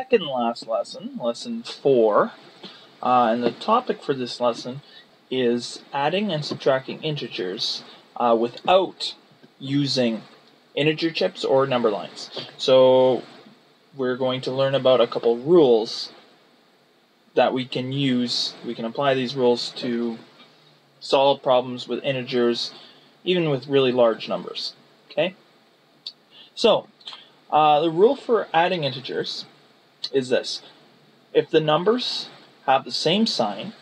Second last lesson, lesson 4, and the topic for this lesson is adding and subtracting integers without using integer chips or number lines. So we're going to learn about a couple rules that we can use. We can apply these rules to solve problems with integers, even with really large numbers. Okay? So, the rule for adding integers is this. If the numbers have the same sign,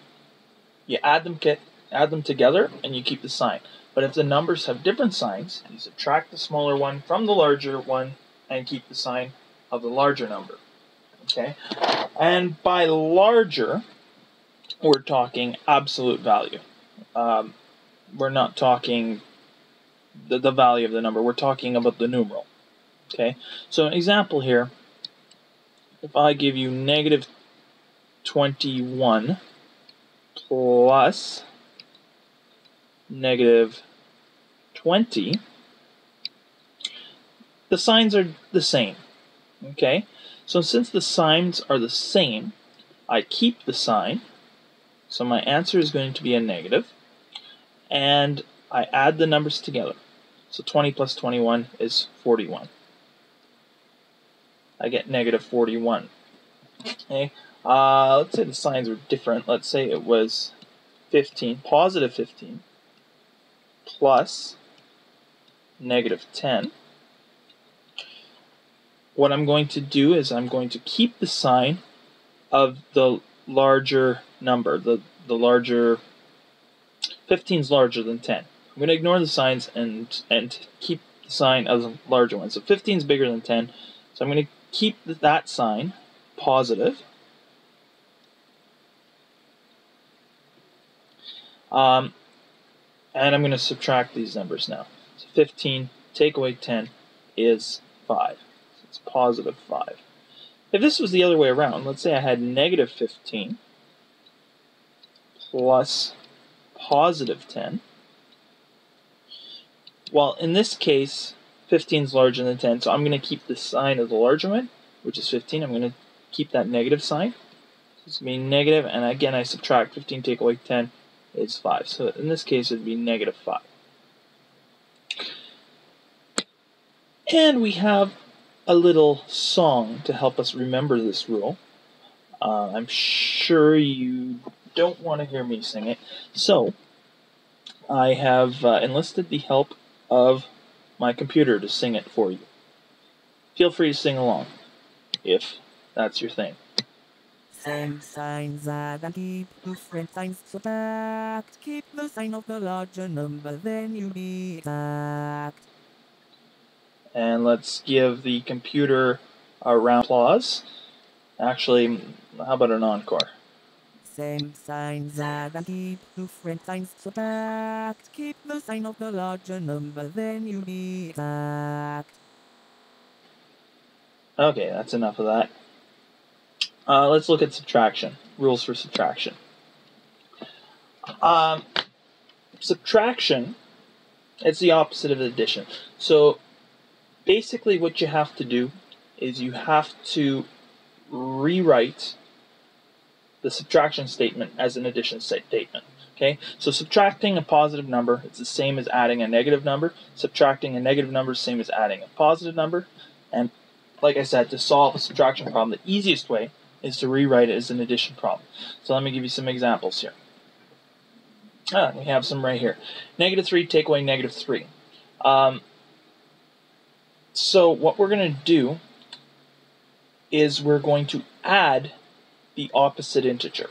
you add them together and you keep the sign. But if the numbers have different signs, you subtract the smaller one from the larger one and keep the sign of the larger number. Okay? And by larger, we're talking absolute value. We're not talking the value of the number. We're talking about the numeral. Okay? So an example here, if I give you negative 21 plus negative 20, the signs are the same. Okay? So since the signs are the same, I keep the sign. So my answer is going to be a negative. And I add the numbers together. So 20 plus 21 is 41. I get negative 41. Okay? Let's say the signs were different. Let's say it was 15, positive 15, plus negative 10. What I'm going to do is I'm going to keep the sign of the larger number. The larger, 15 is larger than 10. I'm going to ignore the signs and keep the sign of the larger one. So 15 is bigger than 10. So I'm going to keep that sign positive. And I'm going to subtract these numbers now. So 15 take away 10 is 5. So it's positive 5. If this was the other way around, let's say I had negative 15 plus positive 10. Well, in this case, 15 is larger than 10, so I'm going to keep the sign of the larger one, which is 15. I'm going to keep that negative sign. So it's going to be negative, and again, I subtract 15 take away 10 is 5. So in this case, it would be negative 5. And we have a little song to help us remember this rule. I'm sure you don't want to hear me sing it, so I have enlisted the help of my computer to sing it for you. Feel free to sing along, if that's your thing. Same signs add and keep, different signs subtract. Keep the sign of the larger number, then you'll be exact. And let's give the computer a round of applause. Actually, how about an encore? Same signs add and keep, different signs subtract. Keep the sign of the larger number, then you'll be exact. Okay, that's enough of that. Let's look at subtraction. Rules for subtraction. Subtraction, it's the opposite of addition. So basically what you have to do is you have to rewrite the subtraction statement as an addition statement. Okay, so subtracting a positive number, it's the same as adding a negative number. Subtracting a negative number is the same as adding a positive number. And like I said, to solve a subtraction problem, the easiest way is to rewrite it as an addition problem. So let me give you some examples here. We have some right here. Negative 3 take away negative 3. So what we're going to do is we're going to add the opposite integer.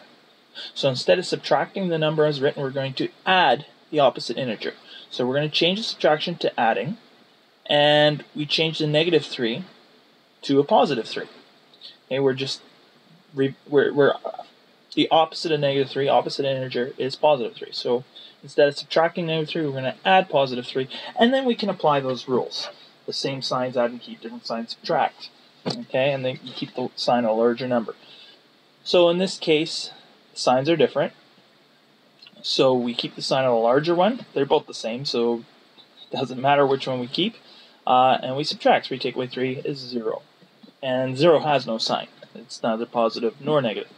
So instead of subtracting the number as written, we're going to add the opposite integer. So we're going to change the subtraction to adding, and we change the negative 3 to a positive 3. Okay, we're the opposite of negative 3, opposite integer is positive 3. So instead of subtracting negative 3, we're going to add positive 3, and then we can apply those rules. The same signs add and keep, different signs subtract. Okay, and then you keep the sign of a larger number. So in this case, the signs are different. So we keep the sign of the larger one. They're both the same, so it doesn't matter which one we keep. And we subtract. 3 take away 3 is 0. And 0 has no sign. it's neither positive nor negative.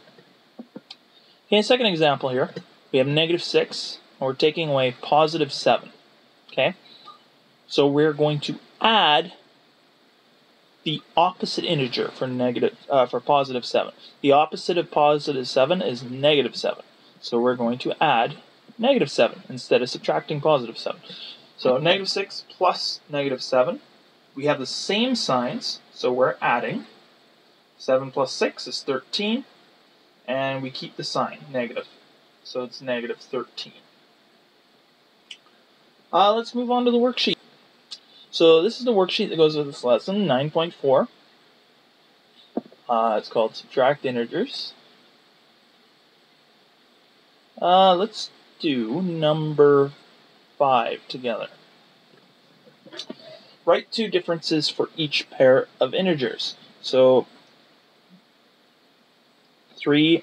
Okay, second example here, we have negative 6, and we're taking away positive 7. Okay, so we're going to add the opposite integer for positive 7. The opposite of positive 7 is negative 7. So we're going to add negative 7 instead of subtracting positive 7. So negative 6 plus negative 7. We have the same signs, so we're adding. 7 plus 6 is 13. And we keep the sign, negative. So it's negative 13. Let's move on to the worksheet. So this is the worksheet that goes with this lesson, 9.4. It's called Subtract Integers. Let's do number 5 together. Write two differences for each pair of integers. So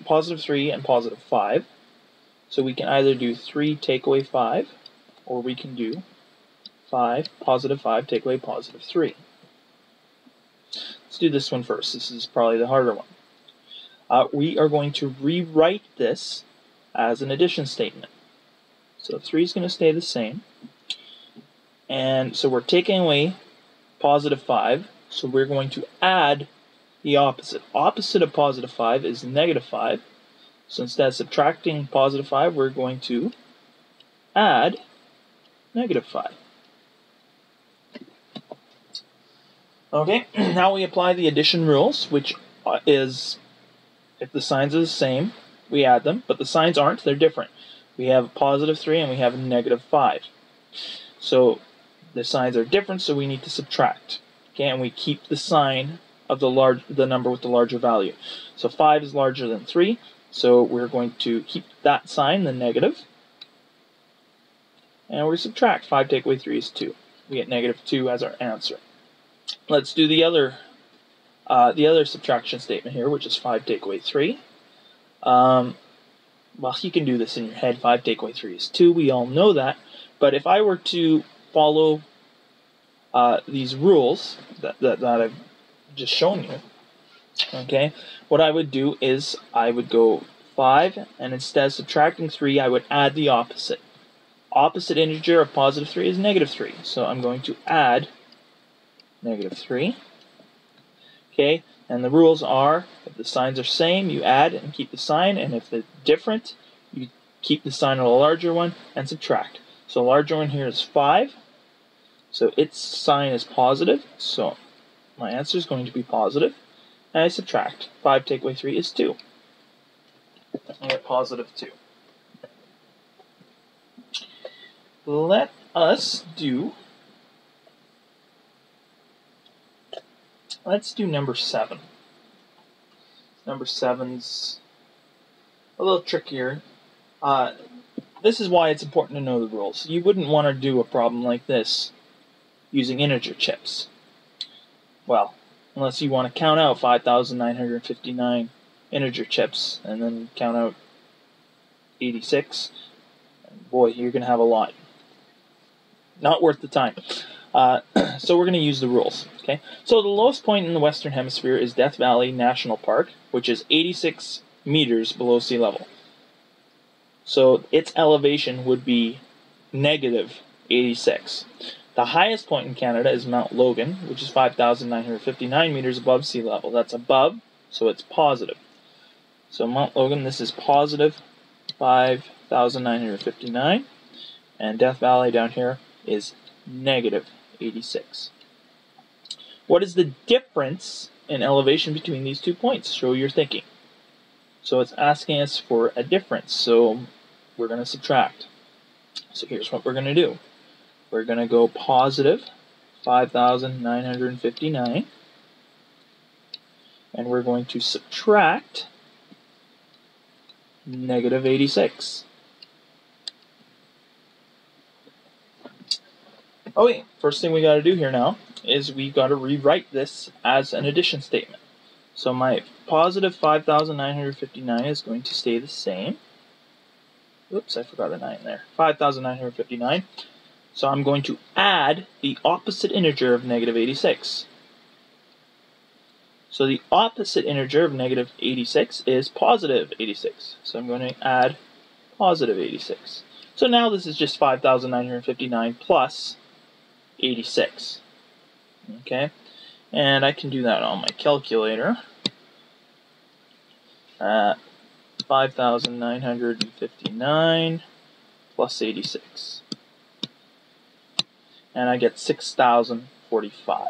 positive 3 and positive 5. So we can either do 3 take away 5, or we can do positive 5 take away positive 3. Let's do this one first. This is probably the harder one. We are going to rewrite this as an addition statement. So 3 is going to stay the same. And so we're taking away positive 5, so we're going to add the opposite. Opposite of positive 5 is negative 5. So instead of subtracting positive 5, we're going to add negative 5. Okay, now we apply the addition rules, which is, if the signs are the same, we add them, but the signs aren't, they're different. We have positive 3 and we have negative 5. So the signs are different, so we need to subtract. Okay, and we keep the sign of the number with the larger value. So 5 is larger than 3, so we're going to keep that sign, the negative, and we subtract. 5 take away 3 is 2. We get negative 2 as our answer. Let's do the other subtraction statement here, which is 5 take away 3. Well, you can do this in your head. 5 take away 3 is 2. We all know that. But if I were to follow these rules that I've just shown you, okay, what I would do is I would go 5, and instead of subtracting 3, I would add the opposite. Opposite integer of positive 3 is negative 3. So I'm going to add negative 3. Okay, and the rules are, if the signs are same, you add and keep the sign, and if they're different, you keep the sign of the larger one and subtract. So the larger one here is 5, so its sign is positive, so my answer is going to be positive, and I subtract. 5 take away 3 is 2. I get positive 2. Let's do number 7. Number 7's a little trickier. This is why it's important to know the rules. You wouldn't want to do a problem like this using integer chips. Well, unless you want to count out 5,959 integer chips and then count out 86. And boy, you're going to have a lot. Not worth the time. So we're going to use the rules. Okay. So the lowest point in the Western Hemisphere is Death Valley National Park, which is 86 meters below sea level. So its elevation would be negative 86. The highest point in Canada is Mount Logan, which is 5,959 meters above sea level. That's above, so it's positive. So Mount Logan, this is positive 5,959, and Death Valley down here is negative 86. What is the difference in elevation between these 2 points? Show your thinking. So it's asking us for a difference, so we're going to subtract. So here's what we're going to do. We're going to go positive 5,959, and we're going to subtract negative 86. Oh wait, first thing we got to do here now is we got to rewrite this as an addition statement. So my positive 5,959 is going to stay the same. Oops, I forgot a 9 there. 5,959. So I'm going to add the opposite integer of negative 86. So the opposite integer of negative 86 is positive 86. So I'm going to add positive 86. So now this is just 5,959 plus 86. Okay, and I can do that on my calculator. 5,959 plus 86. And I get 6,045.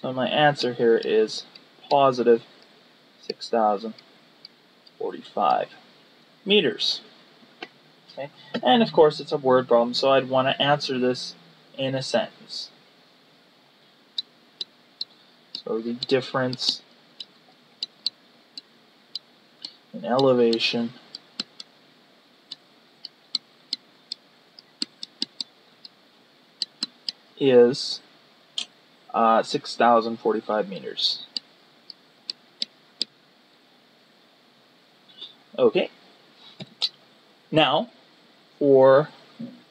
So my answer here is positive 6,045 meters. Okay? And of course it's a word problem, so I'd want to answer this in a sentence. So the difference in elevation is 6,045 meters. Okay. Now, for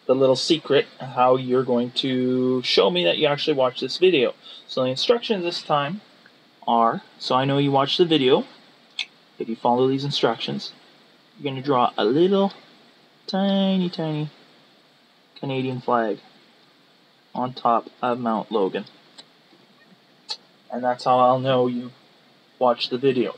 the little secret how you're going to show me that you actually watched this video. So the instructions this time are, so I know you watched the video. If you follow these instructions, you're going to draw a little tiny Canadian flag on top of Mount Logan. And that's how I'll know you watched the video.